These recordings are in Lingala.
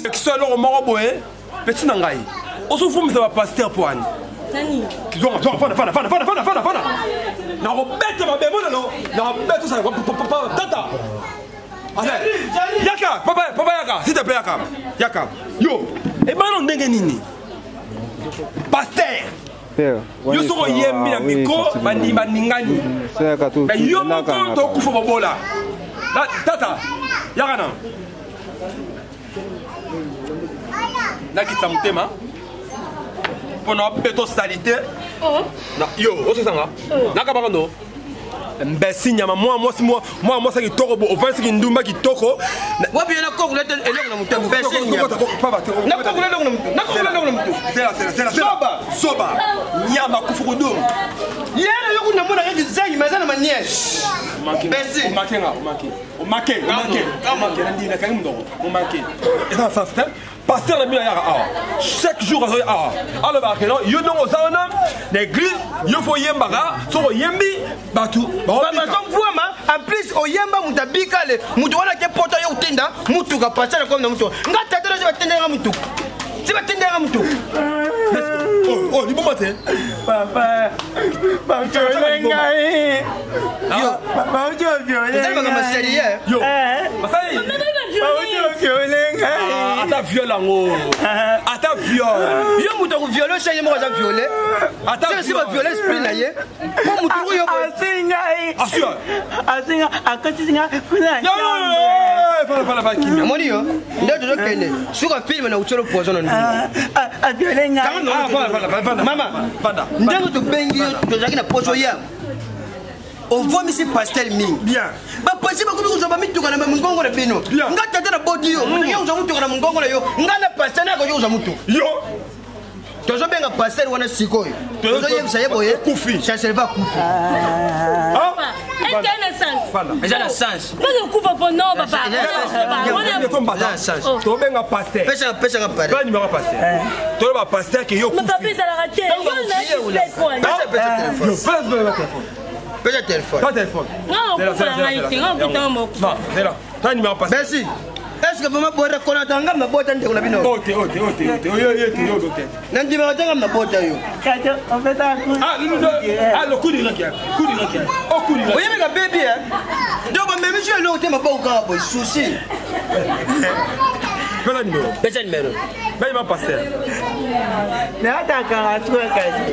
qui soit alors au Maroboé, petit Nangaï. On se fout, mais ça va passer pour Anne. Nani? Yaka, papa Yaka, s'il te plaît Yaka. Yaka. Yo, et ben on nini. Pasteur. Yo so yembi na miko bani baningani. Mais yo mo konto kufa bobola. Tata. Yaka na. Na kitamutema. Pendant péto salité. Yo, on sanga. Naka bakando. Mbesi nyama moi ça qui toko au vin qui ndumba qui toko. Wa bien na kokula te eloko na mutu mbesi nyama. Na kokula eloko na mutu. Na kokula eloko na mutu. C'est Soba. Nyama kufukudu. Yena yoko na mona ngi zengi mazana manye. Mbesi. O maké. Ndina kangi mudoko. O maké. Et ça c'est pasteur la bila yaka chaque jour alors ba keno yo no ozana l'église yo fo yembaka so yembi batu ba donc vraiment en plus o yemba mutabika le mutu wana ke poto yo utinda mutu ka pasteur comme na mutu ngata tera je batendera mutu si batendera mutu oh ni bon matin papa ngai yo papa violé kama sérieux yo basai ata viol ata viol yo mutu ko violer chez moi za violer ata si ba violer esprit na ye ko mutu yo asinga akatinga fala kimi amoni yo ndio dodo kende suka film na uchoro poison na a violer nga mama ndengo to bengi to zaki na pocho ya on voit monsieur pastel ming bien ba pasi ba kubi kuzoba mituka na mungongo na bino ngata tena body yo yo uza mutuka na mungongo na yo ngana pastel na ko yo uza mutu yo tozo benga pastel wana sikoyo tozo yebisa yeboye kufi ça va kufi Est-ce qu'il y a un sens? Mais j'ai un sens. Pas de coup pour non, papa. On a un sens. Tu benga pasteur. Pêche un pari. Pas numéro pasteur. Tu vas pasteur qui yo kufi. Mais papa ça l'a raté. Pêche un téléphone. Pas téléphone. Non, c'est la réalité. Non, c'est là. Pas numéro pasteur. Merci. Est-ce que vous m'avez reconnaître un gamme de boîte de la bino? Ok. Yo. Nandi ma tanga na boîte yo. On fait ça. Le coup de raquette. Oh, coup de raquette. Oui, mais la bébé, hein. Donc, même si elle a pas au carabo, souci. Quel numéro? Quel numéro? Ben, il pasteur.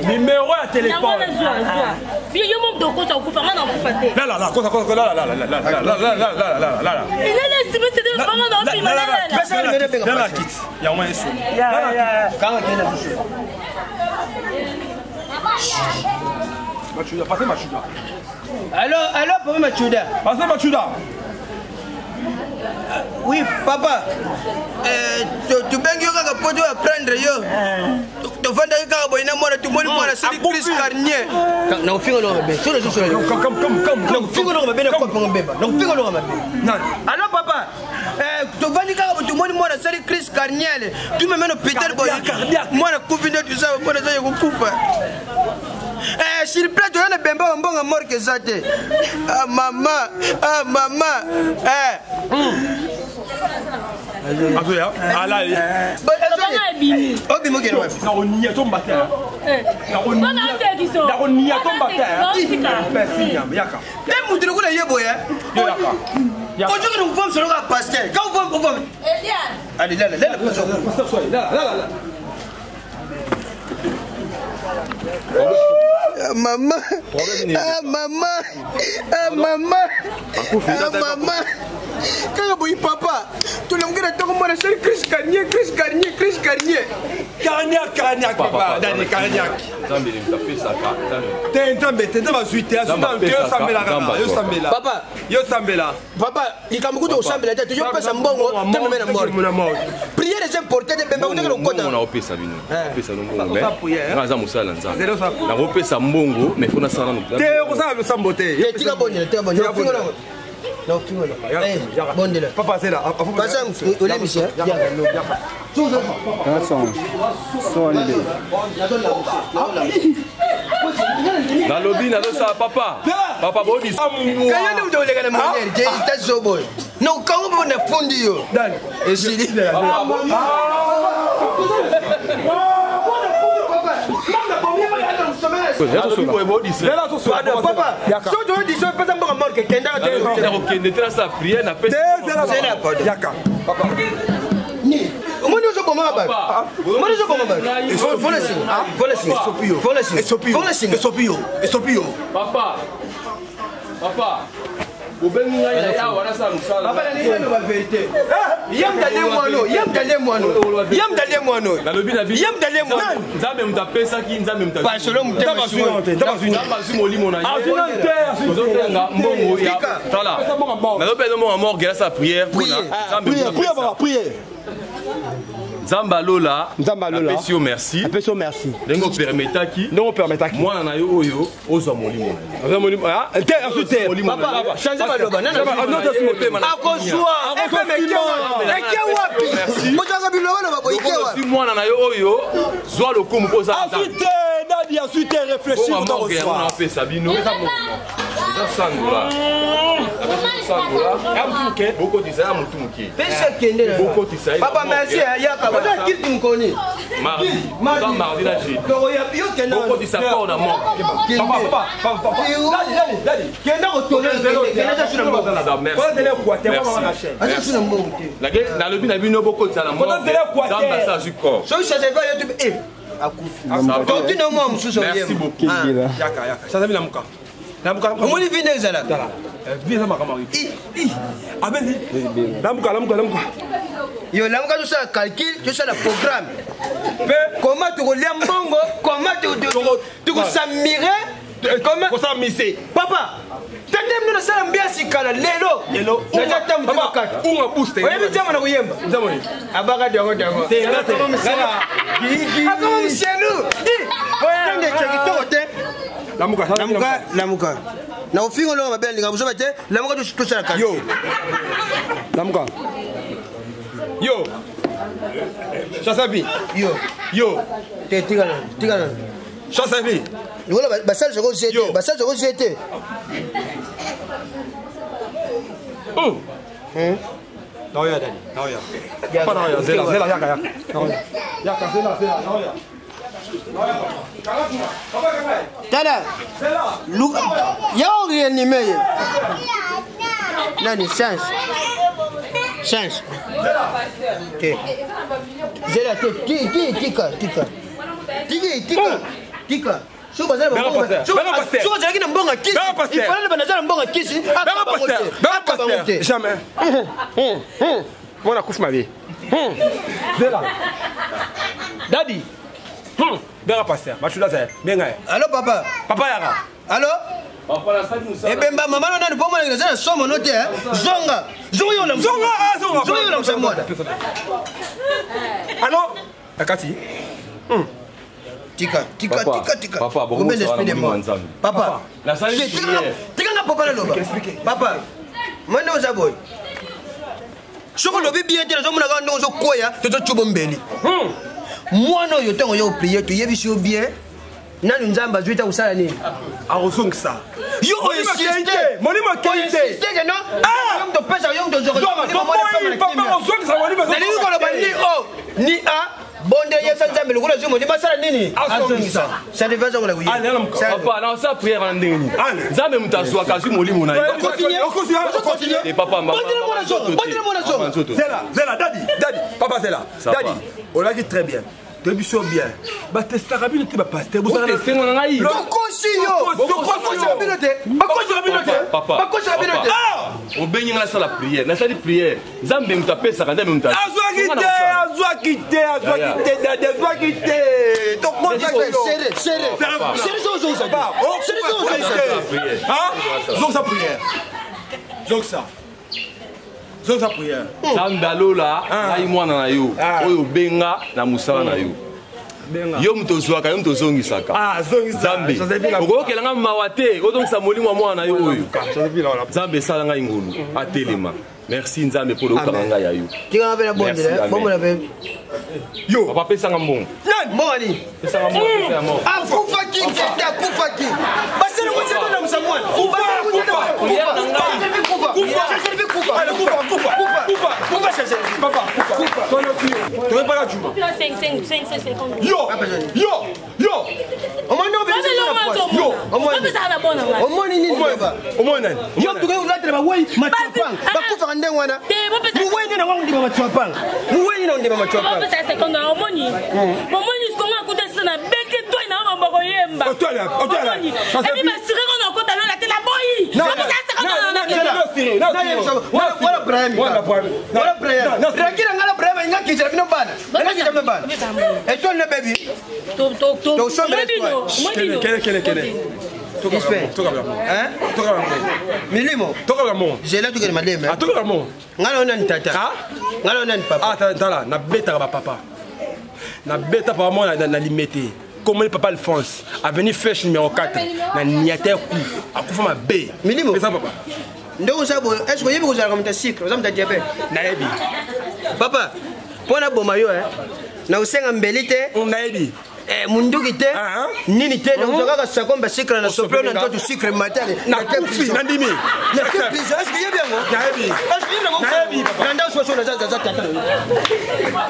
Numéro à téléphone. Puis il y a mon dos quand on coupe vraiment dans le faté. Là. Il est là, c'est vraiment dans le film. Là, quitte. Il y a moins de sous. Quand on Machuda, passez Machuda. Alors, papa Machuda. Passez Machuda. Oui, papa. Tu bengi yo kaka poto apprendre yo. Tu vanda yo kaka boina mwana tu moni mwana sili Chris Carnier. Na ufingo lo mabe. Sura sura. Comme. Ufingo lo mabe na kwa ngomba. Na ufingo lo mabe. Non. Alors papa, tu vandi kaka tu moni mwana sili Chris Carnier. Tu me mets no Peter boy. Mwana kuvinda tu sawa mwana zayo kukufa. S'il plaît, tu as le bébé en bon amour que ça te. Ah maman. Maman, quand vous papa, tu l'as dit que tu as dit Chris Carnier. Carniac, papa, Dani Carniac. Papa, il a beaucoup de sambela, tu as pas sambongo, tu me mets la mort. Prière est importante, mais on a mbongo mais faut na sala no te ko sa le sambote tika bonne no fingo no bonne la papa c'est là pasa ole monsieur na lobby na ça papa Papa, bon, dis. Kaya ndio ulega na mwenyewe. Je, itazo boy. Na ukaomba na fundi yo. Dani. Esili. Papa, so tu dis ça pas encore mort que kenda te. Ok, tu as sa prière na pesa. C'est la pote. Yaka. Papa. Ni. Moi nous sommes pas baba. Moi nous sommes pas baba. Faut laisser. Faut laisser. Faut laisser. Faut laisser. Esopio. Papa. Papa. Papa, la vérité. Yam d'aller moi. La lobby la vie. Yam d'aller moi. Nzambe mtapesa ki nzambe mtapesa. Pas solo mtema suivante. Nzambe zimoli mona ye. Ozotenga mbongo ya. Tala. Na lobby no mo mort grâce à prière pour Nzambe. Prière. Nzamba Lola. Apesio merci. Apesio merci. Dengo permetaki. Non permetaki. Moi na yo oyo ozo molimo. Ozo molimo. Ah, ensuite papa, changez ma loba. Non, akozwa. Merci. Motanga biloba na babo ikewa. Si moi na yo oyo zwa le kumu poza. Ensuite réfléchir dans le soir. On a fait Sabino. Ça sangola. Beaucoup de ça mutuki. Papa merci yaka. Oza kitu mkoni. Mardi la j'ai. Beaucoup de ça on a mort. Papa. Dadi. Kenda otole kenda sur le monde. Merci. Na lobi na bino beaucoup de ça la mort. Dans ça du corps. So ça va YouTube akufi. Continue moi msuso yemo. Merci beaucoup. Yaka. Ça va namuka. Comment il vient ça là? Viens ma camarade. Abeni. Namuka. Yo lamuka tout ça calcul, tout ça le programme. Comment tu relis mbongo, comment tu s'amirer, comment ça misser. Papa, tendem na sala mbiasi kala lelo. Na tamu tukaka. Unga booster. Wewe jamaa na kuyemba. Jamani. Abaka dongo. Tena. Akama mshelu. Ndio chakitoko te. Lamuka. Na ufingo lo mabeli ngabuzo bete. Lamuka tu sala kala. Lamuka. Yo. Chasabi. Yo. Tigana. Chasabi. Ngola basal soko jete. Naoya Dani. Pas naoya, zela yaka. Yaka zela. Naoya. Tada. Luka. Yao réanimé. Nani change. Okay. Zela tika. Suba zela mbonga. Suba zela kina mbonga kisi. Ifana bana zela mbonga kisi. Jamais. Mwana kufa ma vie. Zela. Daddy. Bera pasteur. Machula za. Benga. Allô papa. Papa yaka. Allô? Papa la salle nous ça. Ebemba mama nani pomona ngeza somo note zonga. Zonga la msamwa. Allô? Akati. Tika. Papa, bon Papa. La salle tika nga papa loba. Papa. Mwana ozaboy. Soko lobi bien te zo mona ka ndo zo koya to chubo mbeli. Mwana oyo tango yo prier to yebisi bien. Nani nzamba zuita usala nini? Arosongsa. Yo insiste. Molimo qualité. Insiste non? Yom to pesa yom to zoro. Papa osongsa molimo. Nani ko lo bandi ni a bonde yesa nzambe lokula zumo ni basala nini? Arosongsa. Ça devait être la oui. Papa, non ça prière en ndeni. Nzambe mutazwa kazi molimo na yo. Continue. Et papa mama. Zela, daddy. Papa Zela. Daddy. On l'a dit très bien. Débution bien. Bah tester rabine tu vas passer. Vous allez tester mon ngai. Papa. On bénit la salle prière. La salle prière. Nzambe mutapesa quand même mutapesa. Azwa quitter. Donc moi Zonsa prière. Nzambe Lola, ai mwana na yo. Oyo benga na musala na yo. Yo mtozwaka, yo mtozongisaka. Nzambe. Okokelanga mawate, odongisa molimo mwana na yo oyo. Nzambe sala nga ingulu, atelema. Merci Nzambe pour le kamanga ya yo. Tika ngapela bondela, bombola pe. Yo, papa pesa nga mbongo. Mbonga ni? Pesa nga mbongo, pesa nga mbongo. Akufa akufaki nzete akufaki basala ngozeta na musamwana Milimo toka la mon jela tukele mademe toka la mon ngalo nani tata ngalo nani papa tala na beta ba papa na beta pa moi na limité comment le papa Alphonse a venu faire numéro 4 na niate ku akufa ma be Milimo ça papa ndoko sabo est-ce que yebi ko zala comme ta cycle ozam ta diabète na yebi papa pona boma yo na usenga mbelite na yebi munduki te nini te donc kaka sakomba cycle na soplo na ntoto cycle matale na kufi na ndimi na kufi est-ce que yebi yango na yebi est-ce que yebi yango na yebi papa nda so so na za tata